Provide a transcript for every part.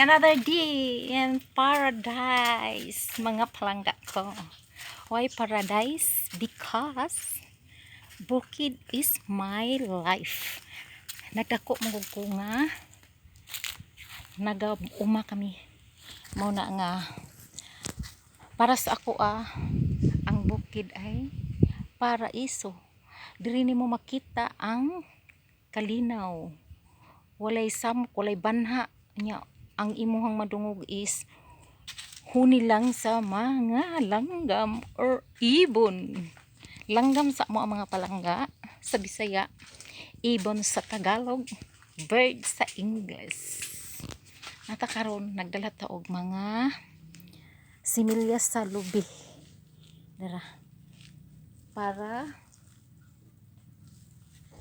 another day in paradise, mga palangga ko. Why paradise? Because bukid is my life. Nagdako mo ko nga, nag-uma kami. Muna nga, para sa ako ang bukid ay paraiso. Diri nimo makita ang kalinaw. Walay samok, walay banha nya. Ang imuhang madungog is huni lang sa mga langgam or ibon. Langgam sa mo ang mga palangga sa Bisaya, ibon sa Tagalog, bird sa English. Natakaron nagdala ta og mga similyas sa lubi. Dara.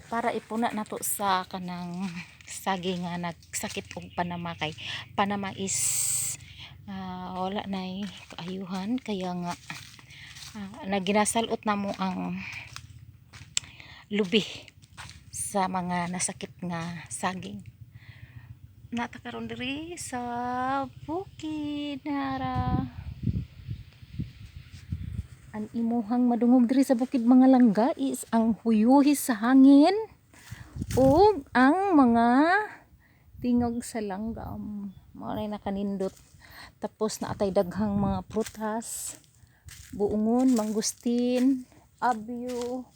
Para ipuna nato sa kanang saging nga nagsakit og Panama. Kay Panama is wala na kaayuhan, kaya nga naginasalot na mo ang lubi sa mga nasakit nga saging. Natakaron diri sa bukid nara. Ang imuhang madungog diri sa bukid mga langga is ang huyuhis sa hangin o ang mga tingog sa langgam. Mao'y nakanindot. Tapos naatay daghang mga prutas, buungon, mangustin, abyo,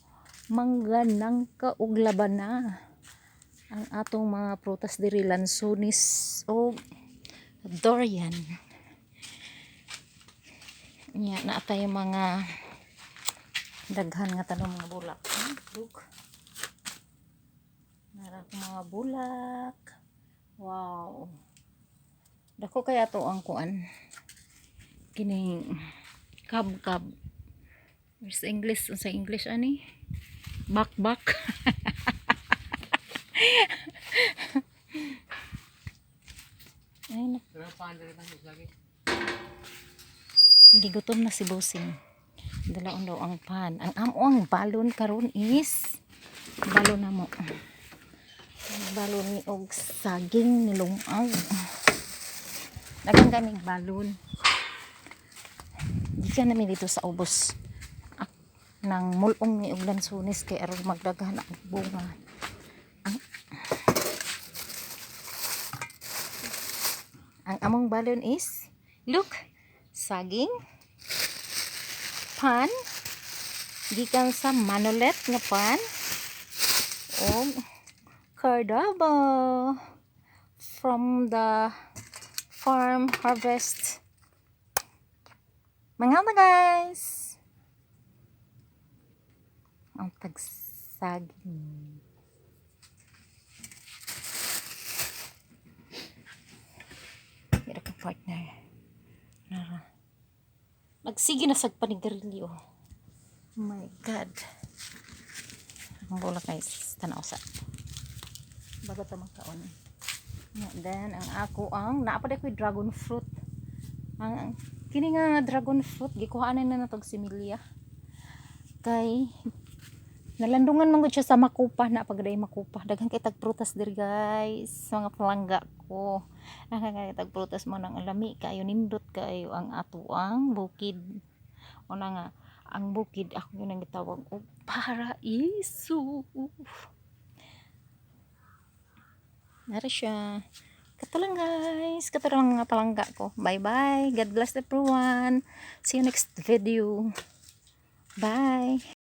mangga, nangka ug labana. Ang atong mga prutas diri lansones o durian. Nya naatay mga daghan nga tanom mga bulak. Look. Nara mga bulak. Wow. Dako kaya to ang kuan. Kining kab-kab. Sa English, sa English ani? Bak-bak. Ay na. Gigutom na si Bossing. Dalaon daw ang pan. Ang amoang balon karon is balon na mo. Balon ni og saging ni lumang. Dagang kaming balon. Gikan namin dito sa ubos. Nang mulong ni og lansones kay aron magdaghan ang bunga. Ang among balon is look, saging, pan, gikan sa Manolet nga pan, o cardaba from the farm harvest. Mga guys, ang tagsaging. Kira ka partner. Nagsige na sag panigarilyo. Oh my god. Ang bola guys, tanaw sa. Bago ta magkaon. Then ang ako ang naapaday ko dragon fruit. Ang kini nga dragon fruit gikuhaanan na natog similya. Kay nalandungan man gud siya sa makupa, na pagday makupa. Daghang kay tag prutas diri guys, mga palangga ko. Nakakatag prutas mo nang alami kayo, nindot kayo ang atuang bukid. O na nga ang bukid ako yun ang gitawag og paraiso. Nara siya. Kato lang guys, kato lang mga palangga ko. Bye bye, God bless everyone, see you next video, bye.